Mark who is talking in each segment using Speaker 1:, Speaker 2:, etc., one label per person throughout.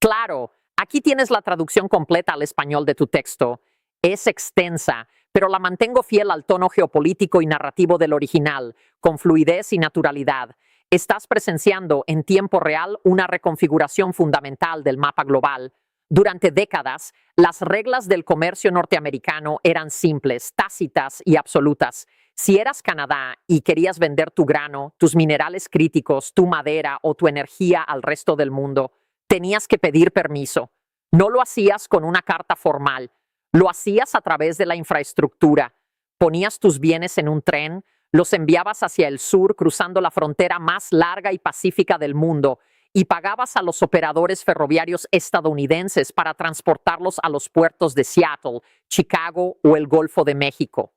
Speaker 1: Claro, aquí tienes la traducción completa al español de tu texto. Es extensa, pero la mantengo fiel al tono geopolítico y narrativo del original, con fluidez y naturalidad. Estás presenciando en tiempo real una reconfiguración fundamental del mapa global. Durante décadas, las reglas del comercio norteamericano eran simples, tácitas y absolutas. Si eras Canadá y querías vender tu grano, tus minerales críticos, tu madera o tu energía al resto del mundo, tenías que pedir permiso. No lo hacías con una carta formal, lo hacías a través de la infraestructura. Ponías tus bienes en un tren, los enviabas hacia el sur cruzando la frontera más larga y pacífica del mundo y pagabas a los operadores ferroviarios estadounidenses para transportarlos a los puertos de Seattle, Chicago o el Golfo de México.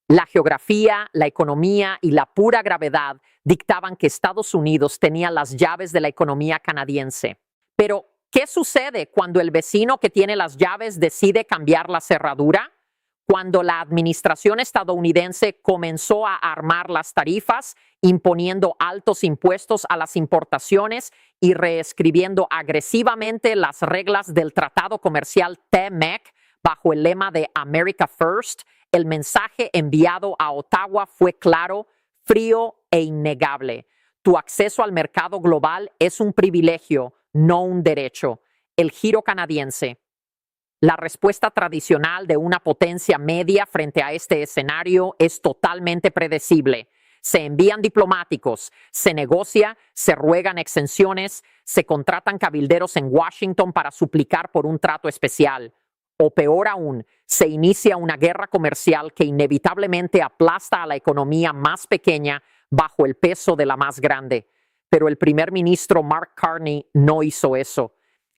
Speaker 1: La geografía, la economía y la pura gravedad dictaban que Estados Unidos tenía las llaves de la economía canadiense. Pero, ¿qué sucede cuando el vecino que tiene las llaves decide cambiar la cerradura? Cuando la administración estadounidense comenzó a armar las tarifas, imponiendo altos impuestos a las importaciones y reescribiendo agresivamente las reglas del Tratado Comercial TMEC bajo el lema de America First, el mensaje enviado a Ottawa fue claro, frío e innegable. Tu acceso al mercado global es un privilegio, no un derecho. El giro canadiense. La respuesta tradicional de una potencia media frente a este escenario es totalmente predecible. Se envían diplomáticos, se negocia, se ruegan exenciones, se contratan cabilderos en Washington para suplicar por un trato especial. O peor aún, se inicia una guerra comercial que inevitablemente aplasta a la economía más pequeña bajo el peso de la más grande. Pero el primer ministro Mark Carney no hizo eso.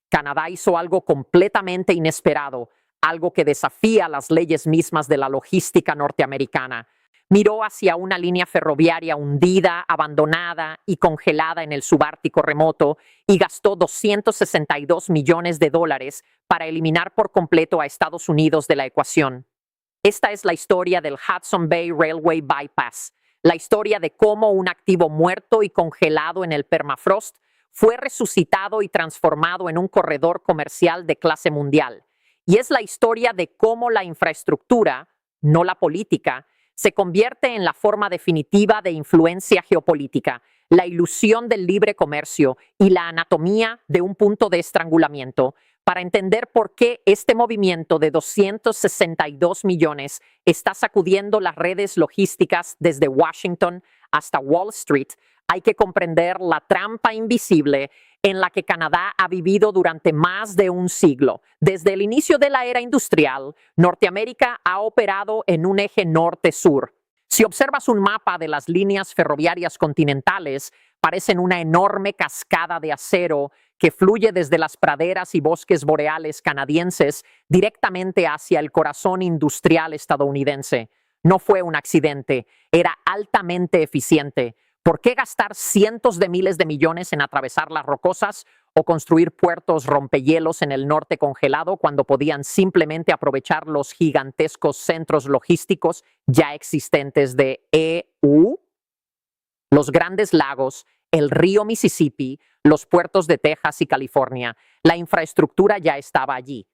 Speaker 1: Canadá hizo algo completamente inesperado, algo que desafía las leyes mismas de la logística norteamericana. Miró hacia una línea ferroviaria hundida, abandonada y congelada en el subártico remoto y gastó $262 millones para eliminar por completo a Estados Unidos de la ecuación. Esta es la historia del Hudson Bay Railway Bypass, la historia de cómo un activo muerto y congelado en el permafrost fue resucitado y transformado en un corredor comercial de clase mundial. Y es la historia de cómo la infraestructura, no la política, se convierte en la forma definitiva de influencia geopolítica, la ilusión del libre comercio y la anatomía de un punto de estrangulamiento, para entender por qué este movimiento de 262 millones está sacudiendo las redes logísticas desde Washington hasta Wall Street. Hay que comprender la trampa invisible en la que Canadá ha vivido durante más de un siglo. Desde el inicio de la era industrial, Norteamérica ha operado en un eje norte-sur. Si observas un mapa de las líneas ferroviarias continentales, parecen una enorme cascada de acero que fluye desde las praderas y bosques boreales canadienses directamente hacia el corazón industrial estadounidense. No fue un accidente, era altamente eficiente. ¿Por qué gastar cientos de miles de millones en atravesar las rocosas o construir puertos rompehielos en el norte congelado cuando podían simplemente aprovechar los gigantescos centros logísticos ya existentes de EU? Los grandes lagos, el río Mississippi, los puertos de Texas y California, la infraestructura ya estaba allí.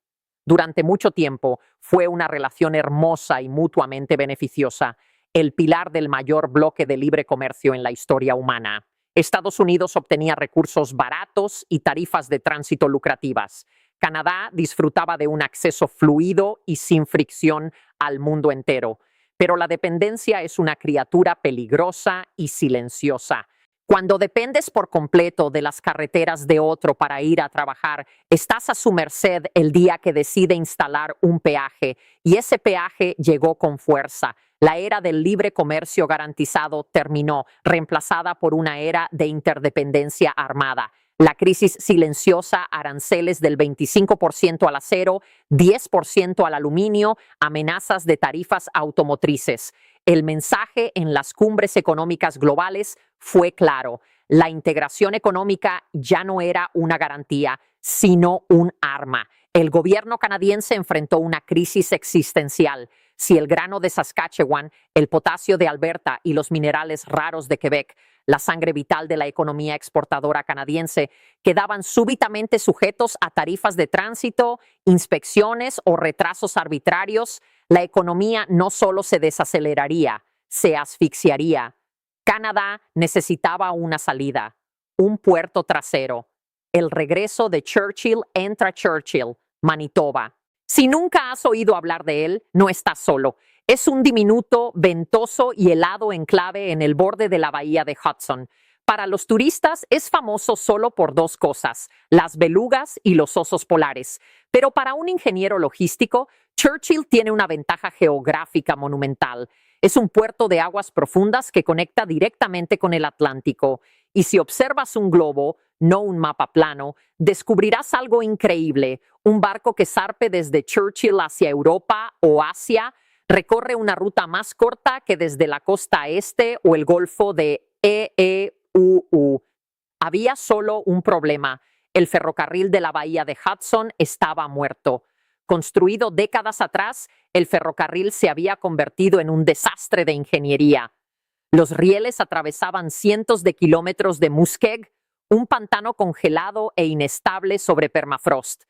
Speaker 1: Durante mucho tiempo fue una relación hermosa y mutuamente beneficiosa, el pilar del mayor bloque de libre comercio en la historia humana. Estados Unidos obtenía recursos baratos y tarifas de tránsito lucrativas. Canadá disfrutaba de un acceso fluido y sin fricción al mundo entero. Pero la dependencia es una criatura peligrosa y silenciosa. Cuando dependes por completo de las carreteras de otro para ir a trabajar, estás a su merced el día que decide instalar un peaje, y ese peaje llegó con fuerza. La era del libre comercio garantizado terminó, reemplazada por una era de interdependencia armada. La crisis silenciosa, aranceles del 25% al acero, 10% al aluminio, amenazas de tarifas automotrices. El mensaje en las cumbres económicas globales fue claro. la integración económica ya no era una garantía, sino un arma. El gobierno canadiense enfrentó una crisis existencial. Si el grano de Saskatchewan, el potasio de Alberta y los minerales raros de Quebec, la sangre vital de la economía exportadora canadiense, quedaban súbitamente sujetos a tarifas de tránsito, inspecciones o retrasos arbitrarios, la economía no solo se desaceleraría, se asfixiaría. Canadá necesitaba una salida, un puerto trasero. El regreso de Churchill entra Churchill, Manitoba. Si nunca has oído hablar de él, no estás solo. Es un diminuto, ventoso y helado enclave en el borde de la bahía de Hudson. Para los turistas es famoso solo por dos cosas, las belugas y los osos polares. Pero para un ingeniero logístico, Churchill tiene una ventaja geográfica monumental. Es un puerto de aguas profundas que conecta directamente con el Atlántico. Y si observas un globo, no un mapa plano, descubrirás algo increíble. Un barco que zarpe desde Churchill hacia Europa o Asia recorre una ruta más corta que desde la costa este o el golfo de EEUU. Había solo un problema. El ferrocarril de la bahía de Hudson estaba muerto. Construido décadas atrás, el ferrocarril se había convertido en un desastre de ingeniería. Los rieles atravesaban cientos de kilómetros de muskeg, un pantano congelado e inestable sobre permafrost.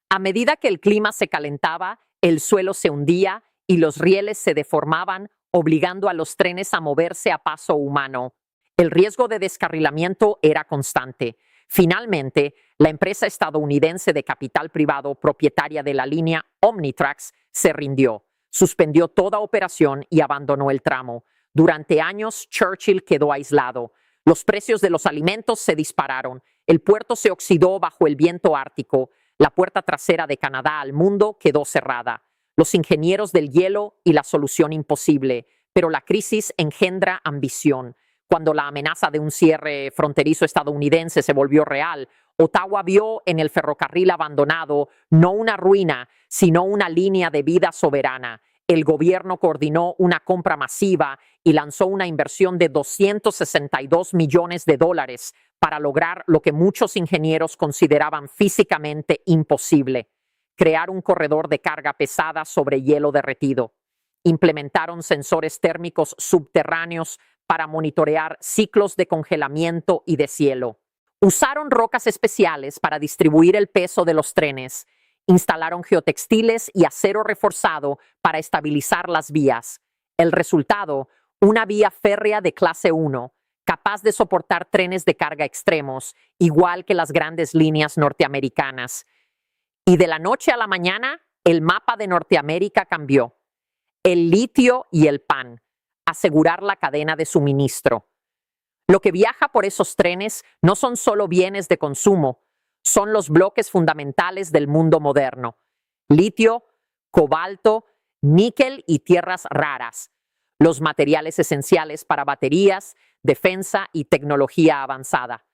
Speaker 1: A medida que el clima se calentaba, el suelo se hundía y los rieles se deformaban, obligando a los trenes a moverse a paso humano. El riesgo de descarrilamiento era constante. Finalmente, la empresa estadounidense de capital privado propietaria de la línea Omnitrax se rindió, suspendió toda operación y abandonó el tramo. Durante años, Churchill quedó aislado. Los precios de los alimentos se dispararon. El puerto se oxidó bajo el viento ártico. La puerta trasera de Canadá al mundo quedó cerrada. Los ingenieros del hielo y la solución imposible. Pero la crisis engendra ambición. Cuando la amenaza de un cierre fronterizo estadounidense se volvió real, Ottawa vio en el ferrocarril abandonado no una ruina, sino una línea de vida soberana. El gobierno coordinó una compra masiva y lanzó una inversión de $262 millones para lograr lo que muchos ingenieros consideraban físicamente imposible: crear un corredor de carga pesada sobre hielo derretido. Implementaron sensores térmicos subterráneos para monitorear ciclos de congelamiento y deshielo. Usaron rocas especiales para distribuir el peso de los trenes. Instalaron geotextiles y acero reforzado para estabilizar las vías. El resultado, una vía férrea de clase 1, capaz de soportar trenes de carga extremos, igual que las grandes líneas norteamericanas. Y de la noche a la mañana, el mapa de Norteamérica cambió. El litio y el pan. Asegurar la cadena de suministro. Lo que viaja por esos trenes no son solo bienes de consumo, son los bloques fundamentales del mundo moderno: litio, cobalto, níquel y tierras raras, los materiales esenciales para baterías, defensa y tecnología avanzada.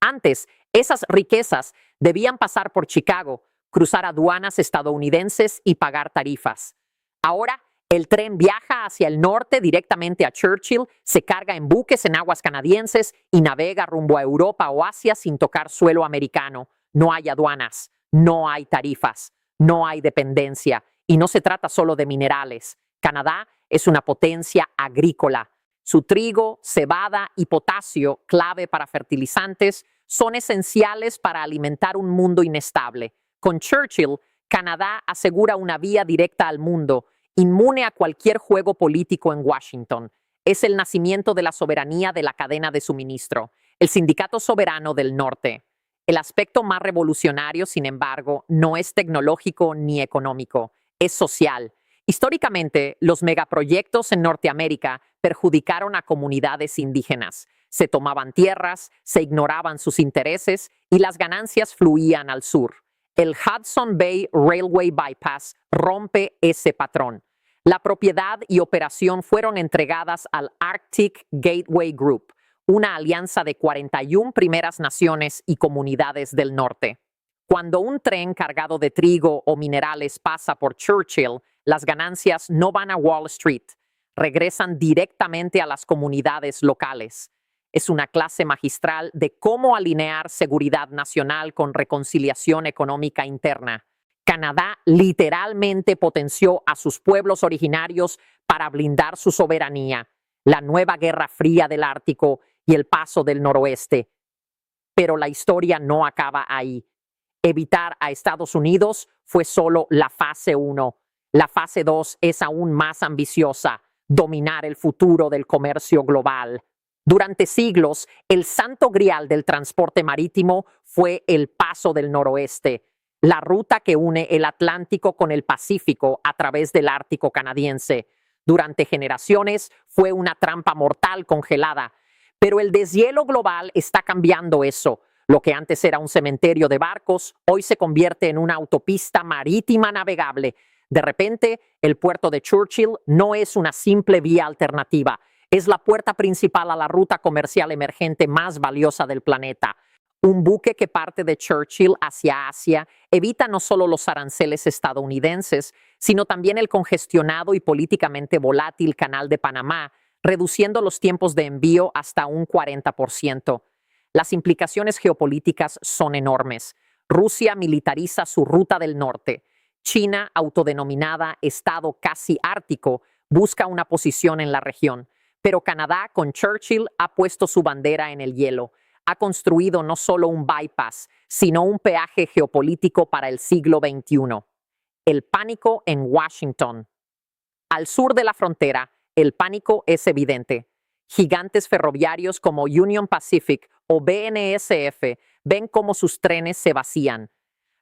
Speaker 1: Antes, esas riquezas debían pasar por Chicago, cruzar aduanas estadounidenses y pagar tarifas. Ahora, el tren viaja hacia el norte directamente a Churchill, se carga en buques en aguas canadienses y navega rumbo a Europa o Asia sin tocar suelo americano. No hay aduanas, no hay tarifas, no hay dependencia. Y no se trata solo de minerales. Canadá es una potencia agrícola. Su trigo, cebada y potasio, clave para fertilizantes, son esenciales para alimentar un mundo inestable. Con Churchill, Canadá asegura una vía directa al mundo, inmune a cualquier juego político en Washington. Es el nacimiento de la soberanía de la cadena de suministro, el sindicato soberano del norte. El aspecto más revolucionario, sin embargo, no es tecnológico ni económico, es social. Históricamente, los megaproyectos en Norteamérica perjudicaron a comunidades indígenas. Se tomaban tierras, se ignoraban sus intereses y las ganancias fluían al sur. El Hudson Bay Railway Bypass rompe ese patrón. La propiedad y operación fueron entregadas al Arctic Gateway Group, una alianza de 41 primeras naciones y comunidades del norte. Cuando un tren cargado de trigo o minerales pasa por Churchill, las ganancias no van a Wall Street, regresan directamente a las comunidades locales. es una clase magistral de cómo alinear seguridad nacional con reconciliación económica interna. Canadá literalmente potenció a sus pueblos originarios para blindar su soberanía, la nueva Guerra Fría del Ártico y el paso del noroeste. Pero la historia no acaba ahí. Evitar a Estados Unidos fue solo la fase 1. La fase 2 es aún más ambiciosa: dominar el futuro del comercio global. Durante siglos, el santo grial del transporte marítimo fue el Paso del Noroeste, la ruta que une el Atlántico con el Pacífico a través del Ártico canadiense. Durante generaciones fue una trampa mortal congelada, pero el deshielo global está cambiando eso. Lo que antes era un cementerio de barcos, hoy se convierte en una autopista marítima navegable. De repente, el puerto de Churchill no es una simple vía alternativa, es la puerta principal a la ruta comercial emergente más valiosa del planeta. Un buque que parte de Churchill hacia Asia evita no solo los aranceles estadounidenses, sino también el congestionado y políticamente volátil Canal de Panamá, reduciendo los tiempos de envío hasta un 40%. Las implicaciones geopolíticas son enormes. Rusia militariza su ruta del norte. China, autodenominada Estado casi ártico, busca una posición en la región. Pero Canadá, con Churchill, ha puesto su bandera en el hielo. Ha construido no solo un bypass, sino un peaje geopolítico para el siglo XXI. El pánico en Washington. Al sur de la frontera, el pánico es evidente. Gigantes ferroviarios como Union Pacific o BNSF ven cómo sus trenes se vacían.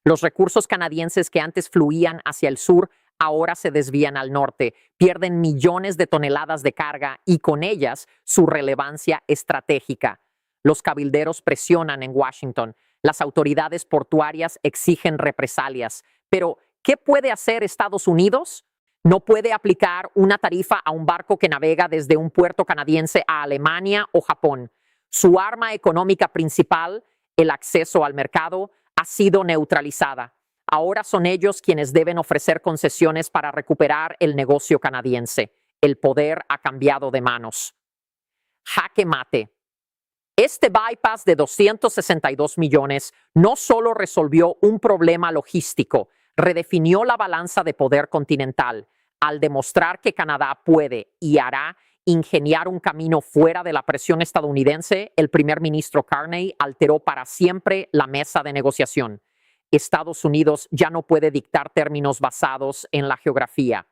Speaker 1: Los recursos canadienses que antes fluían hacia el sur ahora se desvían al norte, pierden millones de toneladas de carga y con ellas su relevancia estratégica. Los cabilderos presionan en Washington. Las autoridades portuarias exigen represalias. Pero, ¿qué puede hacer Estados Unidos? No puede aplicar una tarifa a un barco que navega desde un puerto canadiense a Alemania o Japón. Su arma económica principal, el acceso al mercado, ha sido neutralizada. Ahora son ellos quienes deben ofrecer concesiones para recuperar el negocio canadiense. El poder ha cambiado de manos. Jaque mate. Este bypass de 262 millones no solo resolvió un problema logístico, redefinió la balanza de poder continental al demostrar que Canadá puede y hará ingeniar un camino fuera de la presión estadounidense. El primer ministro Carney alteró para siempre la mesa de negociación. Estados Unidos ya no puede dictar términos basados en la geografía.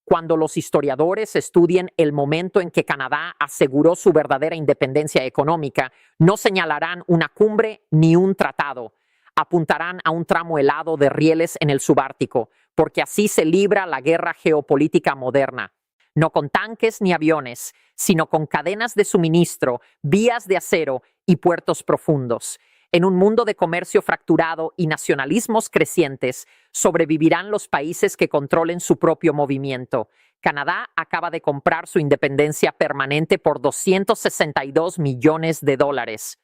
Speaker 1: Cuando los historiadores estudien el momento en que Canadá aseguró su verdadera independencia económica, no señalarán una cumbre ni un tratado. Apuntarán a un tramo helado de rieles en el subártico, porque así se libra la guerra geopolítica moderna. No con tanques ni aviones, sino con cadenas de suministro, vías de acero y puertos profundos. En un mundo de comercio fracturado y nacionalismos crecientes, sobrevivirán los países que controlen su propio movimiento. Canadá acaba de comprar su independencia permanente por $262 millones.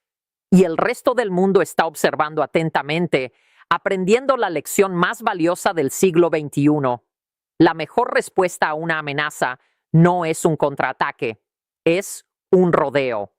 Speaker 1: Y el resto del mundo está observando atentamente, aprendiendo la lección más valiosa del siglo XXI. La mejor respuesta a una amenaza no es un contraataque, es un rodeo.